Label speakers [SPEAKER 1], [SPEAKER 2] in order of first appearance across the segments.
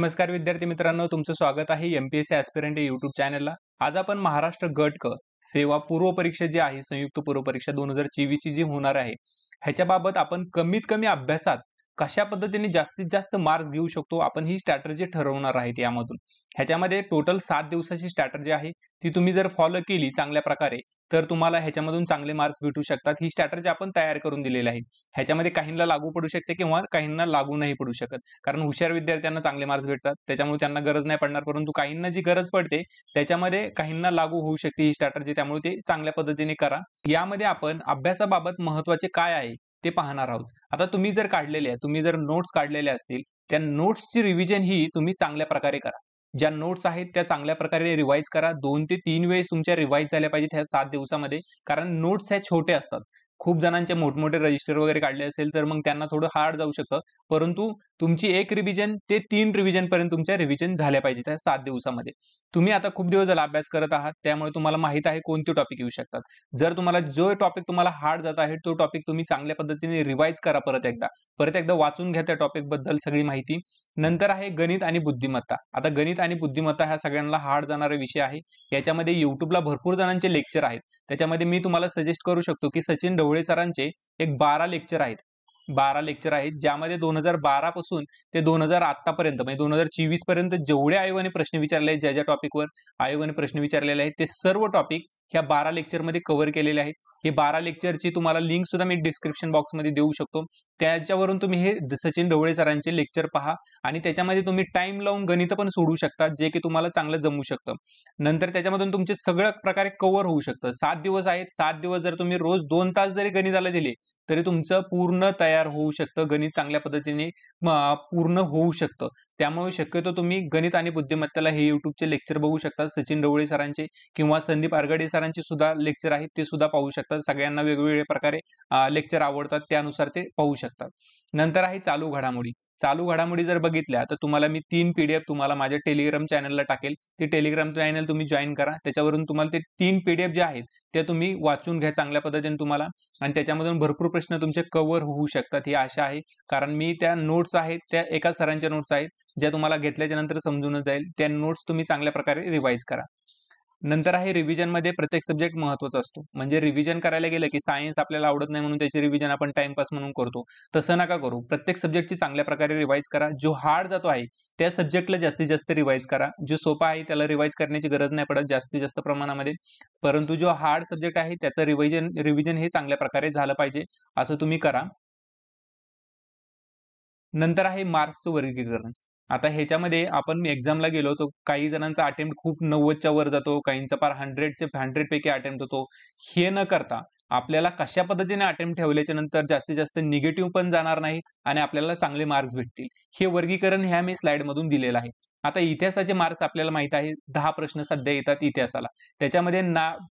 [SPEAKER 1] नमस्कार विद्यार्थी मित्रांनो, तुमचं स्वागत आहे एमपीएससी ॲस्पिरंट या यूट्यूब चॅनलला। आज आपण महाराष्ट्र गट क सेवा पूर्व परीक्षा जी आहे, संयुक्त पूर्व परीक्षा 2024 ची जी होणार आहे, ह्याच्याबाबत आपण कमीत कमी अभ्यासात कशा पद्धतीने जास्तीत जास्त मार्क्स घेऊ शकतो, आपण ही स्ट्रॅटेजी ठरवणार आहेत यामधून। ह्याच्यामध्ये टोटल 7 दिवसाची स्ट्रॅटेजी आहे, ती तुम्ही जर फॉलो केली चांगल्या प्रकारे तर तुम्हाला ह्याच्यामधून चांगले मार्क्स भेटू शकतात। ही स्ट्रॅटेजी आपण तयार करून दिलेली आहे। ह्याच्यामध्ये काहींना लागू पडू शकते किंवा काहींना लागू नाही पडू शकत, कारण हुशार विद्यार्थ्यांना चांगले मार्क्स भेटतात, त्याच्यामुळे त्यांना गरज नाही पडणार। परंतु काहींना जी गरज पडते त्याच्यामध्ये काहींना लागू होऊ शकते ही स्ट्रॅटेजी, त्यामुळे ते चांगल्या पद्धतीने करा। यामध्ये आपण अभ्यासाबाबत महत्त्वाचे काय आहे ते पाहणार आहोत। आता तुम्ही जर काढलेले आहे, तुम्ही जर नोट्स काढलेल्या असतील, त्या नोट्सची रिव्हिजन ही तुम्ही चांगल्या प्रकारे करा। ज्या नोट्स आहेत त्या चांगल्या प्रकारे रिवाइज करा। 2 ते 3 वेळेस तुमच्या रिवाइज झाल्या पाहिजेत ह्या 7 दिवसामध्ये, कारण नोट्स ह्या छोटे असतात। खूप जणांचे मोठमोठे रजिस्टर वगैरे काढले असेल तर मग त्यांना थोडं हार्ड जाऊ शकतं, परंतु तुमची एक रिव्हिजन ते 3 रिव्हिजन पर्यंत तुमच्या रिव्हिजन झाल्या पाहिजेत त्या 7 दिवसामध्ये। तुम्ही आता खूप दिवस झाला अभ्यास करत आहात, त्यामुळे तुम्हाला माहित आहे कोणते टॉपिक येऊ शकतात। जर तुम्हाला जो टॉपिक तुम्हाला हार्ड जात आहे तो टॉपिक तुम्ही चांगल्या पद्धतीने रिवाइज करा, परत एकदा वाचून घ्या त्या टॉपिक बद्दल सगळी माहिती। नंतर आहे गणित आणि बुद्धिमत्ता। आता गणित आणि बुद्धिमत्ता हा सगळ्यांना हार्ड जाणारा विषय आहे। याच्यामध्ये YouTubeला भरपूर जणांचे लेक्चर आहेत, त्याच्यामध्ये मी तुम्हाला सजेस्ट करू शकतो की सचिन ढवळे सरांचे एक 12 लेक्चर आहेत। 12 लेक्चर आहेत, ज्यामध्ये 2012 पासून ते 2000 आतापर्यंत म्हणजे 2024 पर्यंत जेवढे आयोगाने प्रश्न विचारले आहेत, ज्या टॉपिकवर आयोगाने प्रश्न विचारलेले आहेत ते सर्व टॉपिक ह्या 12 लेक्चरमध्ये कव्हर केलेले आहेत। हे 12 लेक्चरची तुम्हाला लिंक सुद्धा मी डिस्क्रिप्शन बॉक्समध्ये देऊ शकतो, त्याच्यावरून तुम्ही हे सचिन ढवळे सरांचे लेक्चर पहा आणि त्याच्यामध्ये तुम्ही टाइम लावून गणित पण सोडवू शकता, जे की तुम्हाला चांगलं जमू शकतं। नंतर त्याच्यामधून तुमचे सगळ्या प्रकारे कव्हर होऊ शकतं। 7 दिवस आहेत, 7 दिवस जर तुम्ही रोज 2 तास जरी गणिताला दिले तरी तुमचं पूर्ण तयार होऊ शकतं, गणित चांगल्या पद्धतीने पूर्ण होऊ शकतं। त्यामुळे शक्यतो तुम्ही गणित आणि बुद्धिमत्तेला हे YouTubeचे लेक्चर बघू शकता। सचिन ढवळे सरांचे किंवा संदीप आरगडे सरांचे सुद्धा लेक्चर आहेत, ते सुद्धा पाहू शकतात। सगळ्यांना वेगवेगळ्या प्रकारे लेक्चर आवडतात, त्यानुसार ते पाहू शकतात। नंतर आहे चालू घडामोडी। चालू घडामोडी जर बघितल्या तर तुम्हाला मी 3 PDF तुम्हाला माझ्या टेलिग्राम चॅनलला टाकेल, ते टेलिग्राम चॅनल तुम्ही जॉइन करा। त्याच्यावरून तुम्हाला ते 3 PDF जे आहेत ते तुम्ही वाचून घ्या चांगल्या पद्धतीने तुम्हाला, आणि त्याच्यामधून भरपूर प्रश्न तुमचे कव्हर होऊ शकतात ही आशा आहे। कारण मी त्या नोट्स आहेत त्या एका सरांच्या नोट्स आहेत, ज्या तुम्हाला घेतल्याच्या नंतर समजूनच जाईल। त्या नोट्स तुम्ही चांगल्या प्रकारे रिवाइज करा। नंतर आहे रिव्हिजनमध्ये प्रत्येक सब्जेक्ट महत्त्वाचा असतो। म्हणजे रिव्हिजन करायला गेलं की सायन्स आपल्याला आवडत नाही म्हणून त्याची रिव्हिजन आपण टाइमपास म्हणून करतो, तसं नका करू। प्रत्येक सब्जेक्टची चांगल्या प्रकारे रिवाइज करा। जो हार्ड जातो आहे त्या सब्जेक्टला जास्तीत जास्त रिवाइज करा। जो सोपा आहे त्याला रिवाइज करण्याची गरज नाही पडत जास्तीत जास्त प्रमाणामध्ये, परंतु जो हार्ड सब्जेक्ट आहे त्याचं रिव्हिजन हे चांगल्या प्रकारे झालं पाहिजे, असं तुम्ही करा। नंतर आहे मार्क्सचं वर्गीकरण। आता ह्याच्यामध्ये आपण एक्झामला गेलो तर काही जणांचा अटेम्प्ट खूप 90च्या वर जातो, काहींचा पार 100 पैकी अटेम्प्ट होतो। हे न करता आपल्याला कशा पद्धतीने अटेम्प्ट ठेवल्याच्या नंतर जास्तीत जास्त निगेटिव्ह पण जाणार नाहीत आणि आपल्याला चांगले मार्क्स भेटतील, हे वर्गीकरण ह्या मी स्लाइडमधून दिलेलं आहे। आता इतिहासाचे मार्क्स आपल्याला माहित आहे 10 प्रश्न सध्या येतात इतिहासाला, त्याच्यामध्ये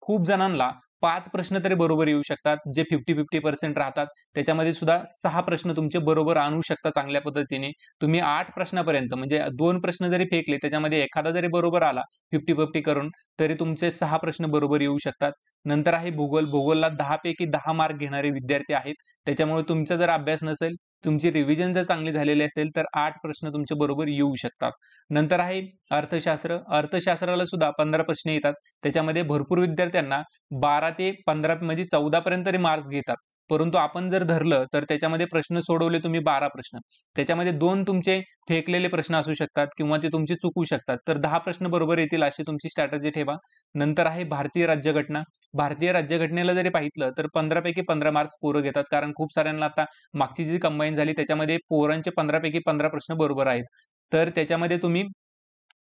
[SPEAKER 1] खूप जणांना 5 प्रश्न तरी बरोबर येऊ शकतात, जे 50-50% राहतात। त्याच्यामध्ये सुद्धा 6 प्रश्न तुमचे बरोबर आणू शकता चांगल्या पद्धतीने। तुम्ही 8 प्रश्नापर्यंत म्हणजे 2 प्रश्न जरी फेकले त्याच्यामध्ये एखादा जरी बरोबर आला 50-50 करून, तरी तुमचे 6 प्रश्न बरोबर येऊ शकतात। नंतर आहे भूगोल। भूगोलला 10 पैकी 10 मार्क घेणारे विद्यार्थी आहेत, त्याच्यामुळे तुमचा जर अभ्यास नसेल, तुमची रिव्हिजन जर चांगली झालेली असेल तर 8 प्रश्न तुमचे बरोबर येऊ शकतात। नंतर आहे अर्थशास्त्र। अर्थशास्त्राला सुद्धा 15 प्रश्न येतात, त्याच्यामध्ये भरपूर विद्यार्थ्यांना 12 ते 15 म्हणजे 14 पर्यंत तरी मार्क्स घेतात, परंतु आपण जर धरलं तर त्याच्यामध्ये प्रश्न सोडवले तुम्ही 12 प्रश्न, त्याच्यामध्ये 2 तुमचे फेकलेले प्रश्न असू शकतात किंवा ते तुमचे चुकू शकतात, तर 10 प्रश्न बरोबर येतील अशी तुमची स्ट्रॅटेजी ठेवा। नंतर आहे भारतीय राज्यघटना। भारतीय राज्यघटनेला जरी पाहितलं तर 15 पैकी 15 मार्क्स पोरं घेतात, कारण खूप साऱ्यांना आता मागची जी कंबाईन झाली त्याच्यामध्ये पोरांचे 15 पैकी 15 प्रश्न बरोबर आहेत, तर त्याच्यामध्ये तुम्ही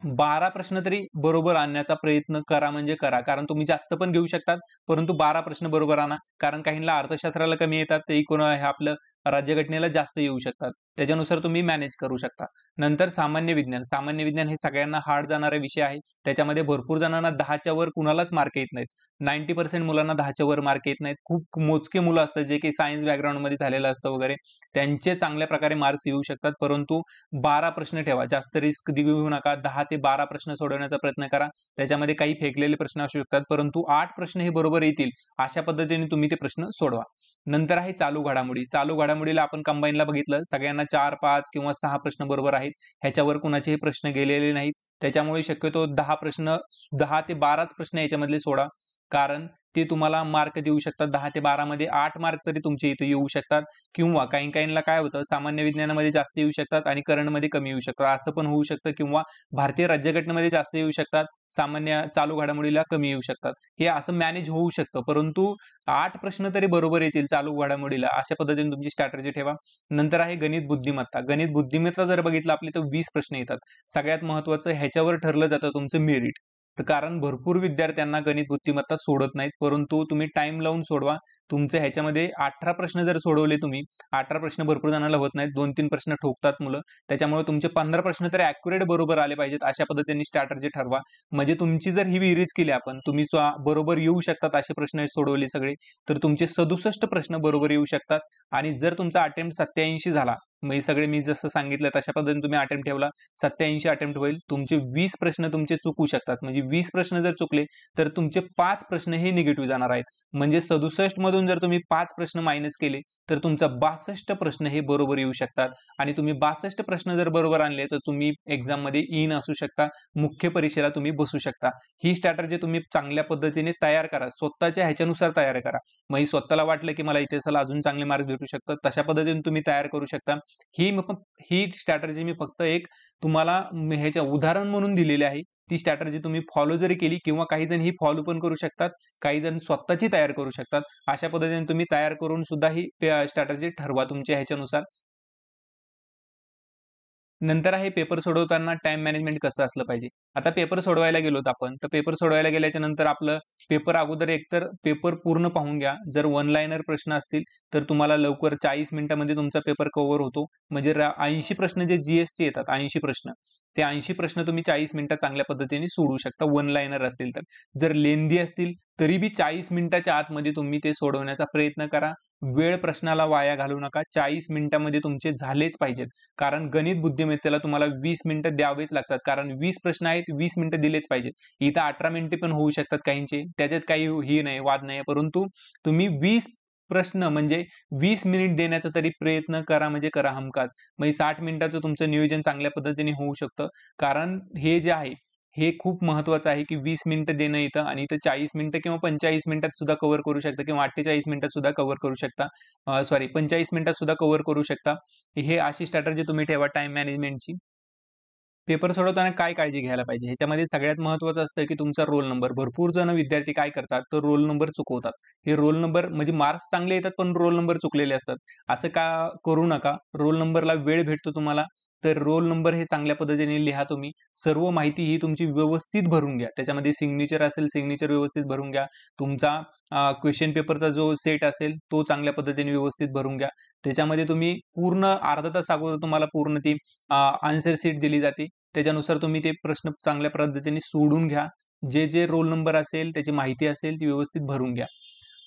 [SPEAKER 1] 12 प्रश्न तरी बरोबर आणण्याचा प्रयत्न करा म्हणजे करा, कारण तुम्ही जास्त पण घेऊ शकतात, परंतु 12 प्रश्न बरोबर आणा। कारण काहींना अर्थशास्त्राला कमी येतात, ते हे आपलं राज्यघटनेला जास्त येऊ शकतात, त्याच्यानुसार तुम्ही मॅनेज करू शकता। नंतर सामान्य विज्ञान। सामान्य विज्ञान हे सगळ्यांना हार्ड जाणारा विषय आहे, त्याच्यामध्ये भरपूर जणांना 10च्या वर कुणालाच मार्क येत नाहीत। 90% मुलांना 10च्या वर मार्क येत नाहीत। खूप मोजके मुलं असतात जे की सायन्स बॅकग्राऊंडमध्ये झालेलं असतं वगैरे, त्यांचे चांगल्या प्रकारे मार्क्स येऊ शकतात, परंतु 12 प्रश्न ठेवा, जास्त रिस्क घेऊ नका। 10 ते 12 प्रश्न सोडवण्याचा प्रयत्न करा, त्याच्यामध्ये काही फेकलेले प्रश्न असू शकतात, परंतु 8 प्रश्न हे बरोबर येतील अशा पद्धतीने तुम्ही ते प्रश्न सोडवा। नंतर आहे चालू घडामोडी। चालू घडामोडीला आपण कंबाईनला बघितलं, सगळ्यांना 4, 5 किंवा 6 प्रश्न बरोबर आहेत. ह्याच्यावर कुणाचेही प्रश्न गेलेले नाहीत. त्याच्यामुळे शक्यतो 10 ते 12च प्रश्न याच्यामधले सोडा. कारण ते तुम्हाला मार्क देऊ शकतात. 10 ते 12 मध्ये 8 मार्क तरी तुमचे इथे येऊ शकतात किंवा काही-काहींना काय होतं, सामान्य विज्ञानामध्ये जास्त येऊ शकतात आणि करंटमध्ये कमी येऊ शकतात. असं पण होऊ शकतं किंवा भारतीय राज्यघटनेमध्ये जास्त येऊ शकतात, सामान्य चालू घडामोडीला कमी येऊ शकतात. हे असं मॅनेज होऊ शकतं. परंतु 8 प्रश्न तरी बरोबर येतील चालू घडामोडीला, अशा पद्धतीने तुमची स्ट्रॅटेजी ठेवा. नंतर आहे गणित बुद्धिमत्ता. गणित बुद्धिमत्ता जर बघितलं आपली तर 20 प्रश्न येतात. सगळ्यात महत्त्वाचं ह्याच्यावर ठरलं जातं तुमचं मेरिट. तर कारण भरपूर विद्यार्थ्यांना गणित बुद्धिमत्ता सोडत नाहीत, परंतु तुम्ही टाईम लावून सोडवा. तुमचे ह्याच्यामध्ये 18 प्रश्न जर सोडवले तुम्ही, 18 प्रश्न भरपूर जणांना होत नाहीत. 2-3 प्रश्न ठोकतात मुलं. त्याच्यामुळे तुमचे 15 प्रश्न तरी ॲक्युरेट बरोबर आले पाहिजेत. अशा पद्धतीने स्ट्रॅटेजी ठरवा. म्हणजे तुमची जर ही बेरीज केली आपण, तुम्ही बरोबर येऊ शकतात असे प्रश्न सोडवले सगळे, तर तुमचे 67 प्रश्न बरोबर येऊ शकतात. आणि जर तुमचा अटेम्प्ट 87 झाला, मग हे सगळे मी जसं सांगितलं तशा पद्धतीने तुम्ही अटेम्प्ट ठेवला, 87 अटेम्प्ट होईल. तुमचे 20 प्रश्न तुमचे चुकू शकतात. म्हणजे 20 प्रश्न जर चुकले, तर तुमचे 5 प्रश्न हे निगेटिव्ह जाणार आहेत. म्हणजे 67 मधून जर तुम्ही 5 प्रश्न मायनस केले, तर तुमचा 62 प्रश्न हे बरोबर येऊ शकतात. आणि तुम्ही 62 प्रश्न जर बरोबर आणले, तर तुम्ही एक्झाममध्ये इन असू शकता, मुख्य परीक्षेला तुम्ही बसू शकता. ही स्ट्रॅटेजी तुम्ही चांगल्या पद्धतीने तयार करा. स्वतःच्या ह्याच्यानुसार तयार करा. मग स्वतःला वाटलं की मला इतिहासाला अजून चांगले मार्क्स भेटू शकतात, तशा पद्धतीने तुम्ही तयार करू शकता. ही स्ट्रॅटेजी मी फक्त एक तुम्हाला ह्याच्या उदाहरण म्हणून दिलेली आहे. ती स्ट्रॅटेजी तुम्ही फॉलो जरी केली किंवा काही जण ही फॉलो पण करू शकतात, काही जण स्वतःची तयार करू शकतात. अशा पद्धतीने तुम्ही तयार करून सुद्धा ही स्ट्रॅटेजी ठरवा तुमच्या ह्याच्यानुसार. नंतर आहे पेपर सोडवताना टाईम मॅनेजमेंट कसं असलं पाहिजे. आता पेपर सोडवायला गेलोत आपण, तर पेपर सोडवायला गेल्याच्या नंतर आपलं पेपर अगोदर एकतर पेपर पूर्ण पाहून घ्या. जर वन लाइनर प्रश्न असतील, तर तुम्हाला लवकर 40 मिनिटामध्ये तुमचा पेपर कव्हर होतो. म्हणजे 80 प्रश्न जे जीएसचे येतात, 80 प्रश्न, ते 80 प्रश्न तुम्ही 40 मिनिटात चांगल्या पद्धतीने सोडवू शकता, वन लाइनर असतील तर. जर लेंदी असतील, तरी बी 40 मिनिटाच्या आतमध्ये तुम्ही ते सोडवण्याचा प्रयत्न करा. वेळ प्रश्नाला वाया घालवू नका. 40 मिनिटामध्ये तुमचे झालेच पाहिजेत. कारण गणित बुद्धिमत्तेला तुम्हाला 20 मिनिटं द्यावेच लागतात. कारण 20 प्रश्न आहेत, 20 मिनिटं दिलेच पाहिजेत. इथं 18 मिनिटे पण होऊ शकतात काहींचे. त्याच्यात काही ही नाही, वाद नाही. परंतु तुम्ही 20 प्रश्न म्हणजे 20 मिनिट देण्याचा तरी प्रयत्न करा, म्हणजे करा हमखास. म्हणजे 60 मिनिटाचं तुमचं नियोजन चांगल्या पद्धतीने होऊ शकतं. कारण हे जे आहे, हे खूप महत्त्वाचं आहे, की 20 मिनिटं देणं इथं आणि इथं 40 मिनिटं किंवा 45 मिनिटात सुद्धा कव्हर करू शकता किंवा 48 मिनिटात सुद्धा कव्हर करू शकता. सॉरी 45 मिनिटात सुद्धा कव्हर करू शकता. हे अशी स्ट्रॅटेजी तुम्ही ठेवा टाईम मॅनेजमेंटची. पेपर सोडवताना काय काळजी घ्यायला पाहिजे? ह्याच्यामध्ये सगळ्यात महत्त्वाचं असतं, की तुमचा रोल नंबर. भरपूर जण विद्यार्थी काय करतात, तर रोल नंबर चुकवतात. हे रोल नंबर म्हणजे मार्क्स चांगले येतात, पण रोल नंबर चुकलेले असतात. असं का करू नका. रोल नंबरला वेळ भेटतो तुम्हाला, तर रोल नंबर हे चांगल्या पद्धतीने लिहा तुम्ही. सर्व माहिती ही तुमची व्यवस्थित भरून घ्या. त्याच्यामध्ये सिग्नेचर असेल, सिग्नेचर व्यवस्थित भरून घ्या. तुमचा क्वेश्चन पेपरचा जो सेट असेल, तो चांगल्या पद्धतीने व्यवस्थित भरून घ्या. त्याच्यामध्ये तुम्ही पूर्ण अर्धा तास अगोदर तुम्हाला पूर्ण ती आन्सर शीट दिली जाते. त्याच्यानुसार तुम्ही ते प्रश्न चांगल्या पद्धतीने सोडून घ्या. जे रोल नंबर असेल, त्याची माहिती असेल, ती व्यवस्थित भरून घ्या.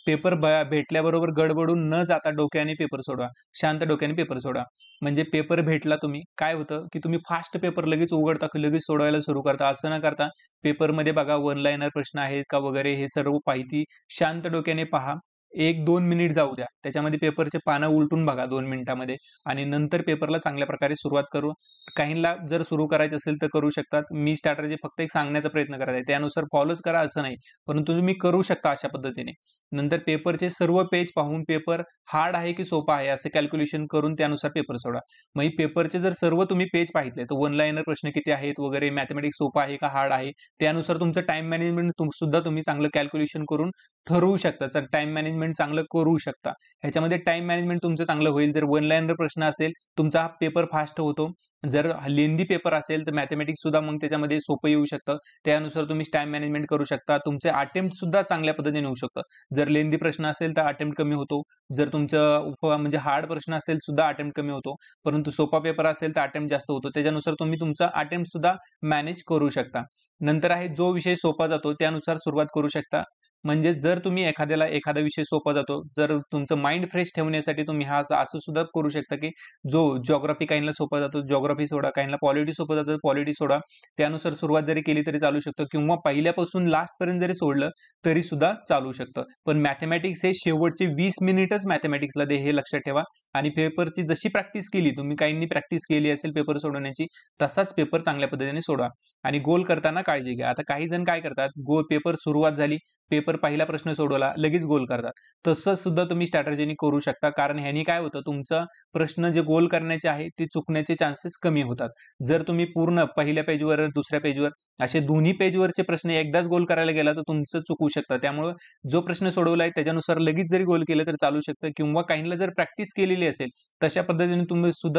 [SPEAKER 1] पेपर भेटल्याबरोबर गडबडून न जाता डोक्याने पेपर सोडवा. शांत डोक्याने पेपर सोडवा. म्हणजे पेपर भेटला तुम्ही, काय होतं, की तुम्ही फास्ट पेपर लगेच उघडता, की लगेच सोडवायला सुरू करता. असं न करता पेपरमध्ये बघा वन लाइनर प्रश्न आहेत का वगैरे हे सर्व माहिती शांत डोक्याने पहा. 1-2 मिनिट जाऊ द्या. त्याच्यामध्ये पेपरचे पानं उलटून बघा 2 मिनिटामध्ये आणि नंतर पेपरला चांगल्या प्रकारे सुरुवात करू. काहींना जर सुरू करायचं असेल तर करू शकतात. मी स्ट्रॅटेजी फक्त एक सांगण्याचा प्रयत्न करत आहे. त्यानुसार फॉलोच करा असं नाही. परंतु तुम्ही करू शकता अशा पद्धतीने. नंतर पेपरचे सर्व पेज पाहून पेपर हार्ड आहे की सोपा आहे असे कॅल्क्युलेशन करून त्यानुसार पेपर सोडा. मग पेपरचे जर सर्व तुम्ही पेज पाहितले तर वन लाइनर प्रश्न किती आहेत वगैरे, मॅथेमॅटिक्स सोपा आहे का हार्ड आहे, त्यानुसार तुमचं टाईम मॅनेजमेंट सुद्धा तुम्ही चांगलं कॅल्क्युलेशन करून ठरवू शकता. तर टाईम मॅनेजमेंट चांगलं करू शकता. ह्याच्यामध्ये टाईम मॅनेजमेंट तुमचं चांगलं होईल. जर वन लाइनर प्रश्न असेल, तुमचा पेपर फास्ट होतो. जर लेंदी पेपर असेल तर मॅथेमॅटिक्स सुद्धा मग त्याच्यामध्ये सोपं येऊ शकतं. त्यानुसार तुम्ही टाईम मॅनेजमेंट करू शकता. तुमचे अटेम्प्ट सुद्धा चांगल्या पद्धतीने होऊ शकतं. जर लेंदी प्रश्न असेल तर अटेम्प्ट कमी होतो. जर तुमचं म्हणजे हार्ड प्रश्न असेल सुद्धा अटेम्प्ट कमी होतो. परंतु सोपा पेपर असेल तर अटेम्प्ट जास्त होतो. त्याच्यानुसार तुम्ही तुमचा अटेम्प्ट सुद्धा मॅनेज करू शकता. नंतर आहे जो विषय सोपा जातो त्यानुसार सुरुवात करू शकता. म्हणजे जर तुम्ही एखाद्याला एखादा विषय सोपा जातो, जर तुमचं माइंड फ्रेश ठेवण्यासाठी तुम्ही असं सुद्धा करू शकता, की जो जिओग्राफी काहींना सोपा जातो, जिओग्राफी सोडा, काहींना पॉलिटी सोपं जातं, पॉलिटी सोडा. त्यानुसार सुरुवात जरी केली तरी चालू शकतं किंवा पहिल्यापासून लास्टपर्यंत जरी सोडलं तरी सुद्धा चालू शकतं. पण मॅथेमॅटिक्स हे शेवटचे 20 मिनिटच मॅथेमॅटिक्सला दे हे लक्षात ठेवा आणि पेपरची जशी प्रॅक्टिस केली तुम्ही, काहींनी प्रॅक्टिस केली असेल पेपर सोडवण्याची, तसाच पेपर चांगल्या पद्धतीने सोडवा आणि गोल करताना काळजी घ्या. आता काही जण काय करतात, पेपर सुरुवात झाली, पेपर पहिला प्रश्न सोडवला, लगेच गोल करतात. तसं सुद्धा तुम्ही स्ट्रॅटेजीनी करू शकता, कारण ह्यानी काय होतं, तुमचा प्रश्न जे गोल करण्याचे आहे ते चुकण्याचे चान्सेस कमी होतात. जर तुम्ही पूर्ण पहिल्या पेजवर, दुसऱ्या पेजवर असे दोन्ही पेजवरचे प्रश्न एकदाच गोल करायला गेला तर तुमचं चुकू शकतं. त्यामुळं जो प्रश्न सोडवलाय त्याच्यानुसार लगेच जरी गोल केलं तर चालू शकतं किंवा काहींना जर प्रॅक्टिस केलेली असेल तशा पद्धतीने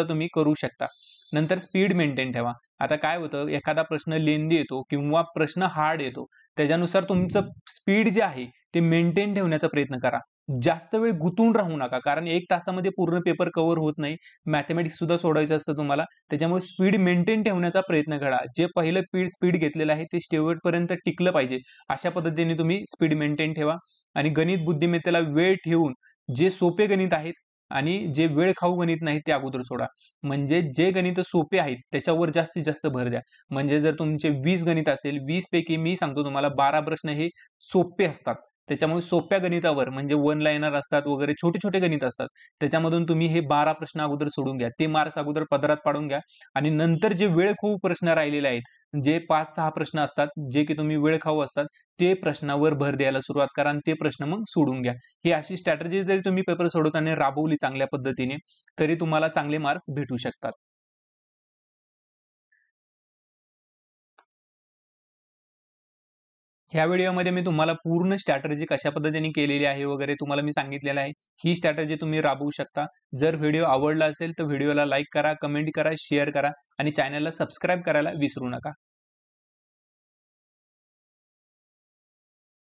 [SPEAKER 1] तुम्ही करू शकता. नंतर स्पीड मेंटेन ठेवा. आता काय होतं, एखादा प्रश्न लेंदी येतो किंवा प्रश्न हार्ड येतो, त्याच्यानुसार तुमचं स्पीड जे आहे ते मेंटेन ठेवण्याचा प्रयत्न करा. जास्त वेळ गुंतून राहू नका, कारण 1 तासामध्ये पूर्ण पेपर कव्हर होत नाही. मॅथेमॅटिक्स सुद्धा सोडवायचं असतं तुम्हाला. त्याच्यामुळे स्पीड मेंटेन ठेवण्याचा प्रयत्न करा. जे पहिलं स्पीड घेतलेलं आहे ते शेवटपर्यंत टिकलं पाहिजे. अशा पद्धतीने तुम्ही स्पीड मेंटेन ठेवा आणि गणित बुद्धिमत्तेला वेळ ठेवून जे सोपे गणित आहेत आणि जे वेळ खाऊ गणित नाहीत ते अगोदर सोडा. म्हणजे जे गणित सोपे आहेत त्याच्यावर जास्तीत जास्त भर द्या. म्हणजे जर तुमचे 20 गणित असेल, 20 पैकी मी सांगतो तुम्हाला 12 प्रश्न हे सोपे असतात. त्याच्यामुळे सोप्या गणितावर म्हणजे वन लाईनर असतात वगैरे छोटे-छोटे गणित असतात. त्याच्यामधून तुम्ही हे 12 प्रश्न अगोदर सोडून घ्या. ते मार्क्स अगोदर पदरात पाडून घ्या आणि नंतर जे वेळखाऊ प्रश्न राहिलेले आहेत, जे 5-6 प्रश्न असतात, जे की तुम्ही वेळखाऊ असतात, ते प्रश्नावर भर द्यायला सुरुवात करा आणि ते प्रश्न मग सोडून घ्या. ही अशी स्ट्रॅटेजी जरी तुम्ही पेपर सोडवताना राबवली चांगल्या पद्धतीने, तरी तुम्हाला चांगले मार्क्स भेटू शकतात. ह्या व्हिडिओमध्ये मी तुम्हाला पूर्ण स्ट्रॅटेजी कशा पद्धतीने केलेली आहे वगैरे तुम्हाला मी सांगितलेलं आहे. ही स्ट्रॅटेजी तुम्ही राबवू शकता. जर व्हिडिओ आवडला असेल तर व्हिडिओला लाईक करा, कमेंट करा, शेअर करा आणि चॅनलला सबस्क्राईब करायला विसरू नका.